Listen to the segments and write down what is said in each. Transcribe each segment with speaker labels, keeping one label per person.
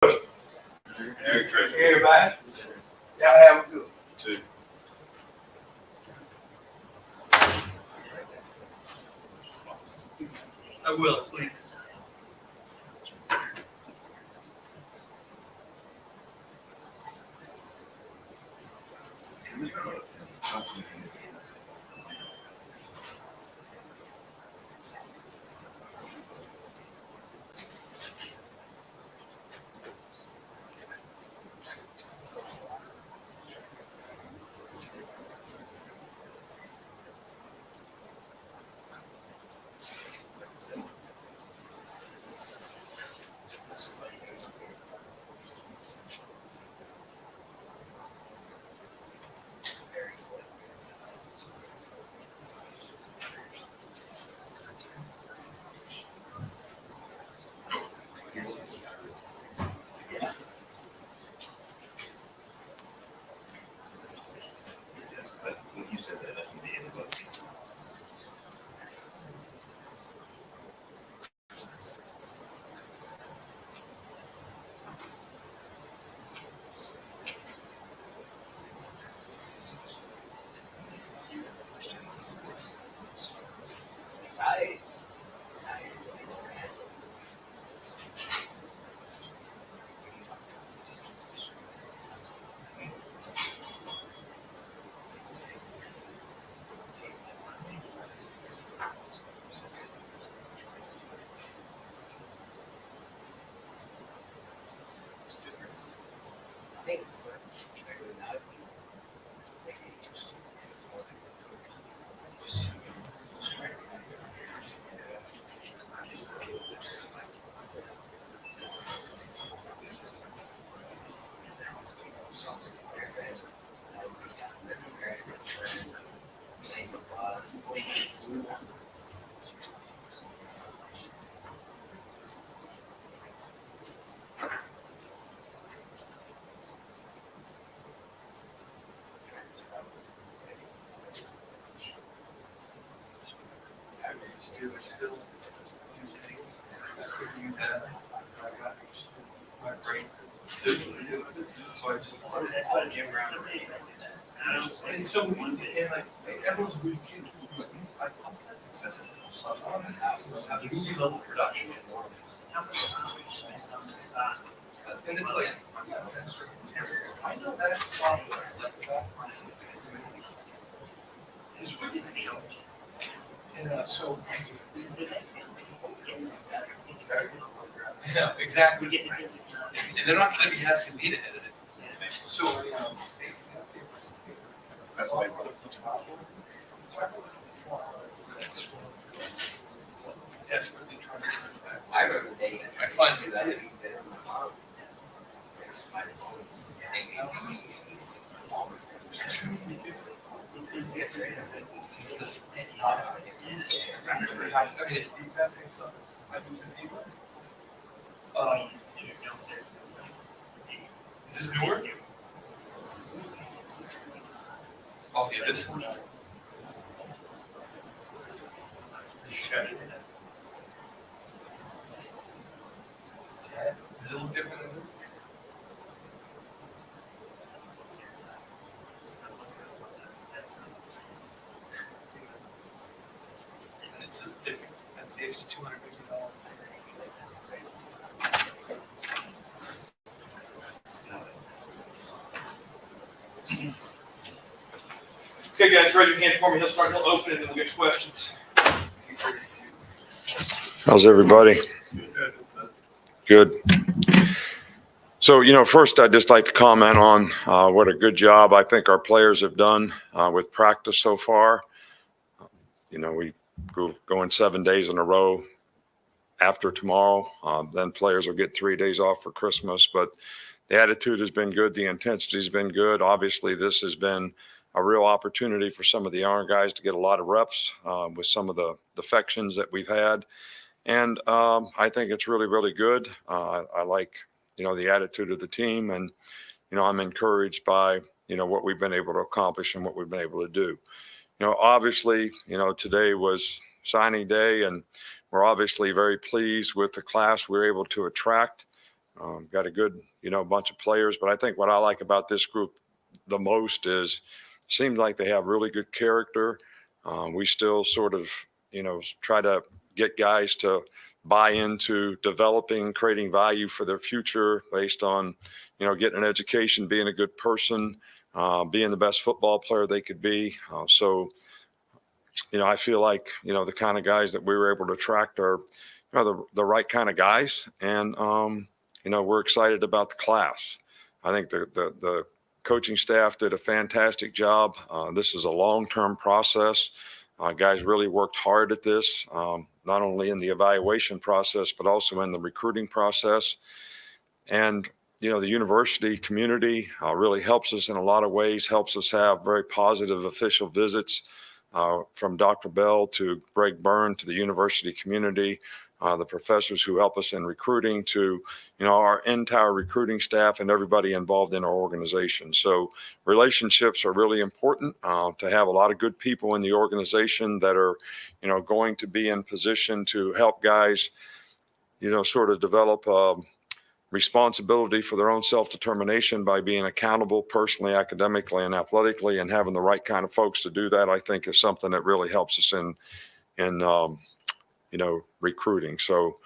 Speaker 1: Everybody, y'all have a good one.
Speaker 2: I will, please.
Speaker 3: When you said that, that's the end of it.
Speaker 2: Still use Eddie's. Use that. My brain. So I just wanted to get around it. And so we, and like, everyone's really cute. Movie level production. And it's like, I know that software like that. It's really cool. And so. Yeah, exactly. And they're not gonna be asking me to edit it. So.
Speaker 3: That's my brother.
Speaker 2: Desperately trying to get this back.
Speaker 4: I remember the day.
Speaker 2: I finally
Speaker 4: that.
Speaker 2: did it. It's this. I mean, it's the exact same stuff. I do it anyway. Is this newer? Oh, yeah, this one. Does it look different than this? And it says different. That's the extra $250. Okay, guys, raise your hand for me. He'll start. He'll open it, and then we'll get to questions.
Speaker 5: How's everybody? Good. So, first I'd just like to comment on what a good job I think our players have done with practice so far. We go in 7 days in a row after tomorrow. Then players will get 3 days off for Christmas. But the attitude has been good. The intensity has been good. Obviously, this has been a real opportunity for some of the younger guys to get a lot of reps with some of the defections that we've had. And I think it's really, really good. I like, the attitude of the team, and, I'm encouraged by, what we've been able to accomplish and what we've been able to do. Obviously, today was signing day, and we're obviously very pleased with the class we were able to attract. Got a good, bunch of players. But I think what I like about this group the most is seems like they have really good character. We still sort of, try to get guys to buy into developing, creating value for their future based on, getting an education, being a good person, being the best football player they could be. I feel like, the kind of guys that we were able to attract are, the right kind of guys. And, we're excited about the class. I think the coaching staff did a fantastic job. This is a long-term process. Guys really worked hard at this, not only in the evaluation process, but also in the recruiting process. And, the university community really helps us in a lot of ways, helps us have very positive official visits from Dr. Bell to Greg Byrne to the university community, the professors who help us in recruiting to, our entire recruiting staff and everybody involved in our organization. So relationships are really important to have a lot of good people in the organization that are, going to be in position to help guys, sort of develop responsibility for their own self-determination by being accountable personally, academically, and athletically, and having the right kind of folks to do that, I think is something that really helps us in recruiting. So,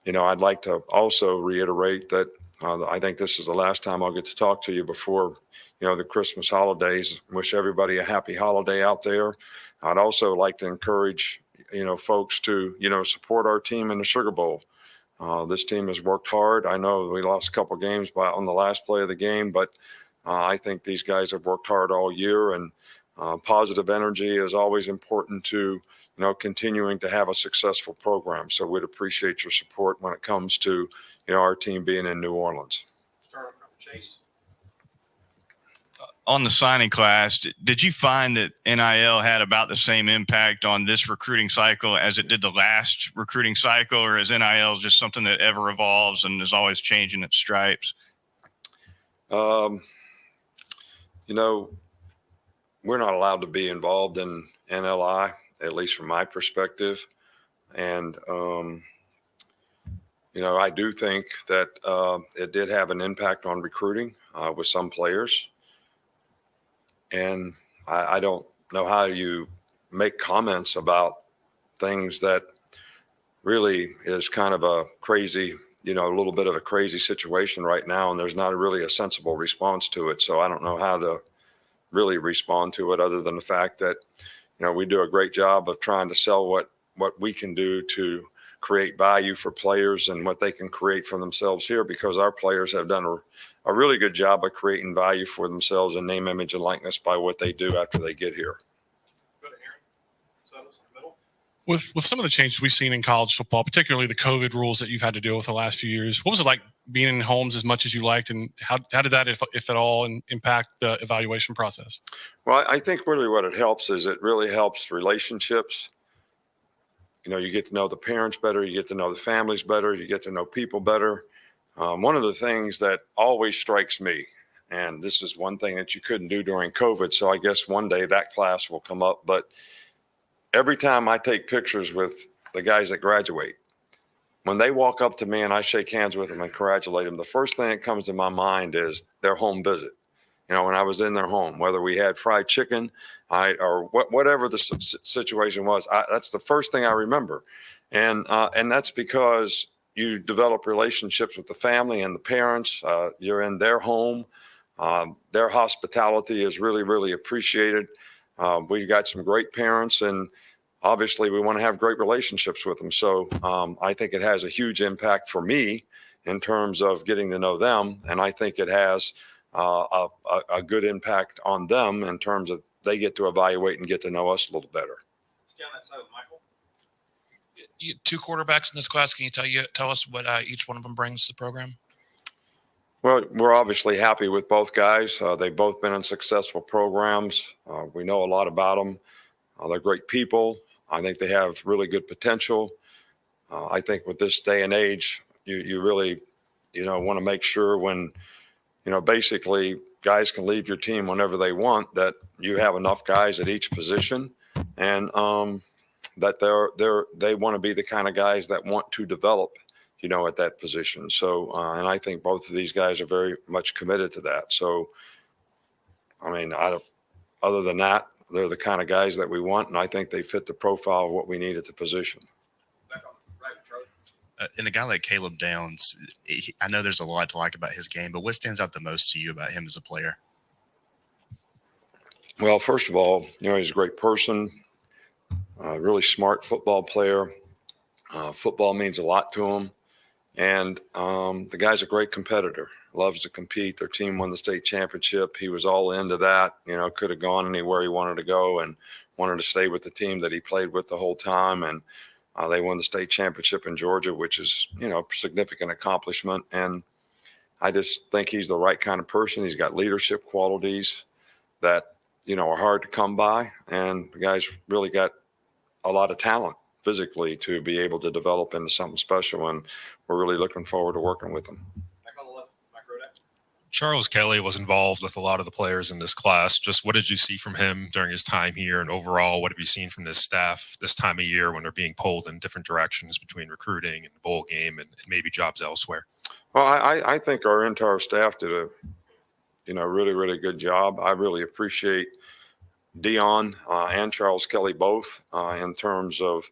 Speaker 5: I'd like to also reiterate that I think this is the last time I'll get to talk to you before, the Christmas holidays. Wish everybody a happy holiday out there. I'd also like to encourage, folks to, support our team in the Sugar Bowl. This team has worked hard. I know we lost a couple games on the last play of the game, but I think these guys have worked hard all year, and positive energy is always important to, continuing to have a successful program. So we'd appreciate your support when it comes to, our team being in New Orleans.
Speaker 1: Start from Chase.
Speaker 4: On the signing class, did you find that NIL had about the same impact on this recruiting cycle as it did the last recruiting cycle, or is NIL just something that ever evolves and is always changing its stripes?
Speaker 5: We're not allowed to be involved in NLI, at least from my perspective. And, I do think that it did have an impact on recruiting with some players. And I don't know how you make comments about things that really is kind of a crazy, a little bit of a crazy situation right now. And there's not really a sensible response to it. So I don't know how to really respond to it other than the fact that, we do a great job of trying to sell what we can do to create value for players and what they can create for themselves here, because our players have done a really good job of creating value for themselves in name, image, and likeness by what they do after they get here.
Speaker 1: Go to Aaron. Settles in the middle.
Speaker 6: With some of the changes we've seen in college football, particularly the COVID rules that you've had to deal with the last few years, what was it like being in homes as much as you liked, and how did that, if at all, impact the evaluation process?
Speaker 5: Well, I think really what it helps is it really helps relationships. You get to know the parents better, you get to know the families better, you get to know people better. One of the things that always strikes me, and this is one thing that you couldn't do during COVID, so I guess one day that class will come up, but every time I take pictures with the guys that graduate, when they walk up to me and I shake hands with them and congratulate them, the first thing that comes to my mind is their home visit. When I was in their home, whether we had fried chicken, or whatever the situation was, that's the first thing I remember. And that's because you develop relationships with the family and the parents. You're in their home. Their hospitality is really, really appreciated. We've got some great parents, and obviously we want to have great relationships with them. So I think it has a huge impact for me in terms of getting to know them. And I think it has a good impact on them in terms of they get to evaluate and get to know us a little better.
Speaker 1: Stay on that side with Michael.
Speaker 7: Two quarterbacks in this class. Can you tell us what each one of them brings to the program?
Speaker 5: Well, we're obviously happy with both guys. They've both been in successful programs. We know a lot about them. They're great people. I think they have really good potential. I think with this day and age, you really, want to make sure when, basically guys can leave your team whenever they want, that you have enough guys at each position, and that they want to be the kind of guys that want to develop, at that position. So, and I think both of these guys are very much committed to that. So, I mean, other than that, they're the kind of guys that we want, and I think they fit the profile of what we need at the position.
Speaker 3: And a guy like Caleb Downs, I know there's a lot to like about his game, but what stands out the most to you about him as a player?
Speaker 5: Well, first of all, he's a great person, a really smart football player. Football means a lot to him. And the guy's a great competitor, loves to compete. Their team won the state championship. He was all into that, could have gone anywhere he wanted to go and wanted to stay with the team that he played with the whole time. And they won the state championship in Georgia, which is, a significant accomplishment. And I just think he's the right kind of person. He's got leadership qualities that, are hard to come by. And the guy's really got a lot of talent physically to be able to develop into something special. And we're really looking forward to working with him.
Speaker 8: Charles Kelly was involved with a lot of the players in this class. Just what did you see from him during his time here? And overall, what have you seen from this staff this time of year when they're being pulled in different directions between recruiting and the bowl game and maybe jobs elsewhere?
Speaker 5: Well, I think our entire staff did a, really, really good job. I really appreciate Dion and Charles Kelly both in terms of,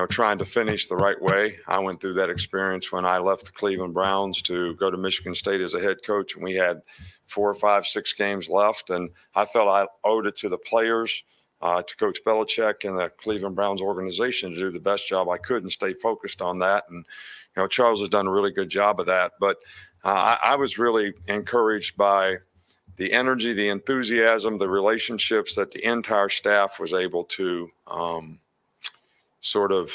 Speaker 5: trying to finish the right way. I went through that experience when I left the Cleveland Browns to go to Michigan State as a head coach, and we had 4, 5, 6 games left. And I felt I owed it to the players, to Coach Belichick and the Cleveland Browns organization to do the best job I could and stay focused on that. And, Charles has done a really good job of that. But I was really encouraged by the energy, the enthusiasm, the relationships that the entire staff was able to sort of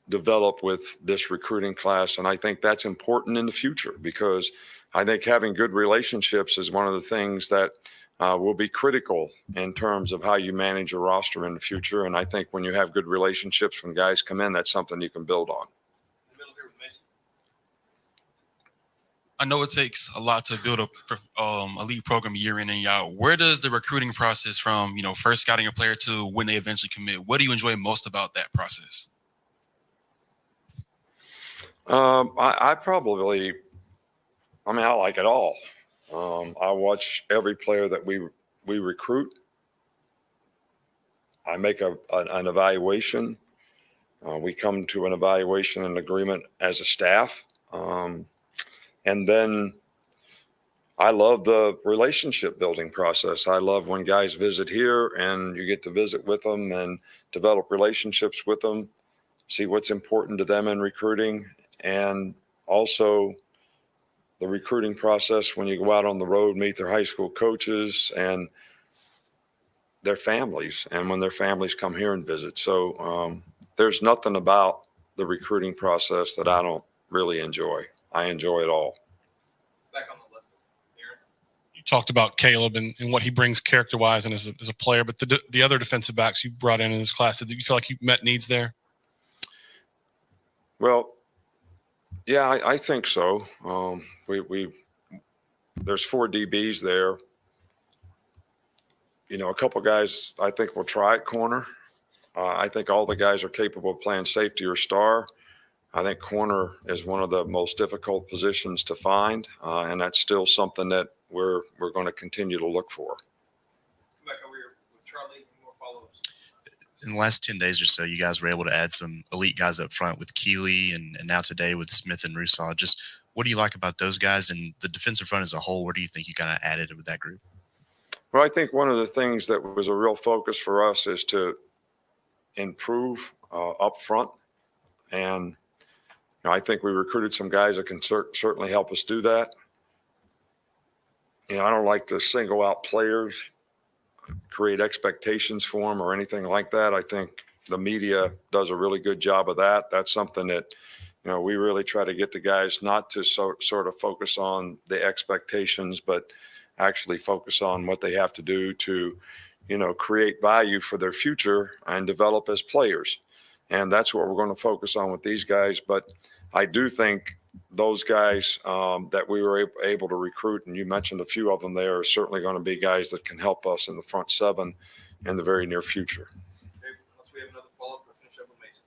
Speaker 5: develop with this recruiting class. And I think that's important in the future because I think having good relationships is one of the things that will be critical in terms of how you manage a roster in the future. And I think when you have good relationships, when guys come in, that's something you can build on.
Speaker 9: I know it takes a lot to build a elite program year in and year out. Where does the recruiting process from, first scouting a player to when they eventually commit, what do you enjoy most about that process?
Speaker 5: I like it all. I watch every player that we recruit. I make an evaluation. We come to an evaluation and agreement as a staff. And then I love the relationship building process. I love when guys visit here and you get to visit with them and develop relationships with them, see what's important to them in recruiting. And also the recruiting process when you go out on the road, meet their high school coaches and their families, and when their families come here and visit. So there's nothing about the recruiting process that I don't really enjoy. I enjoy it all.
Speaker 2: Back on the left. Aaron?
Speaker 6: You talked about Caleb and what he brings character-wise and as a player, but the other defensive backs you brought in this class, did you feel like you met needs there?
Speaker 5: Well, yeah, I think so. There's 4 DBs there. A couple guys I think will try at corner. I think all the guys are capable of playing safety or star. I think corner is one of the most difficult positions to find, and that's still something that we're going to continue to look for.
Speaker 2: Back over here with Charlie, more follow-ups.
Speaker 3: In the last 10 days or so, you guys were able to add some elite guys up front with Keeley and now today with Smith and Rousseau. Just what do you like about those guys and the defensive front as a whole? Where do you think you kind of added with that group?
Speaker 5: Well, I think one of the things that was a real focus for us is to improve up front. And I think we recruited some guys that can certainly help us do that. I don't like to single out players, create expectations for them or anything like that. I think the media does a really good job of that. That's something that, we really try to get the guys not to sort of focus on the expectations, but actually focus on what they have to do to, create value for their future and develop as players. And that's what we're going to focus on with these guys. But I do think those guys that we were able to recruit, and you mentioned a few of them there, are certainly going to be guys that can help us in the front 7 in the very near future.
Speaker 2: Okay, unless we have another follow-up, we'll finish up with Mason.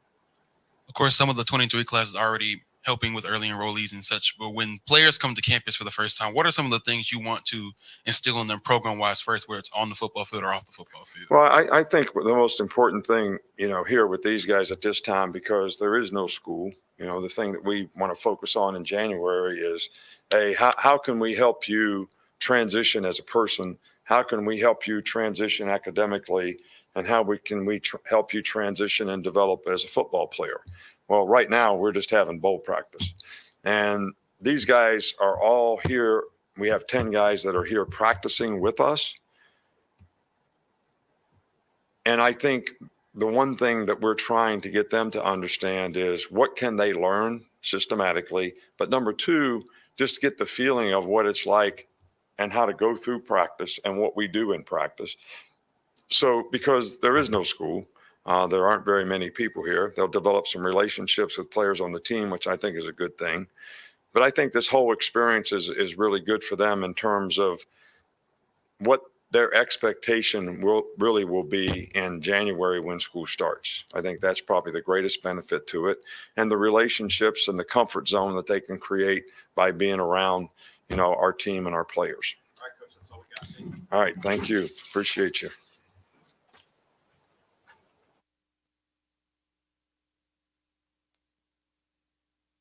Speaker 9: Of course, some of the 23 classes already helping with early enrollees and such. But when players come to campus for the first time, what are some of the things you want to instill in them program-wise first, whether it's on the football field or off the football field?
Speaker 5: Well, I think the most important thing, here with these guys at this time, because there is no school, the thing that we want to focus on in January is, hey, how can we help you transition as a person? How can we help you transition academically? And how can we help you transition and develop as a football player? Well, right now we're just having bowl practice. And these guys are all here. We have 10 guys that are here practicing with us. And I think the one thing that we're trying to get them to understand is what can they learn systematically, but number two, just get the feeling of what it's like and how to go through practice and what we do in practice. So because there is no school, there aren't very many people here. They'll develop some relationships with players on the team, which I think is a good thing. But I think this whole experience is really good for them in terms of what their expectation will be in January when school starts. I think that's probably the greatest benefit to it, and the relationships and the comfort zone that they can create by being around, our team and our players.
Speaker 1: All right, Coach, that's all we got. Thank you.
Speaker 5: All right, thank you. Appreciate you.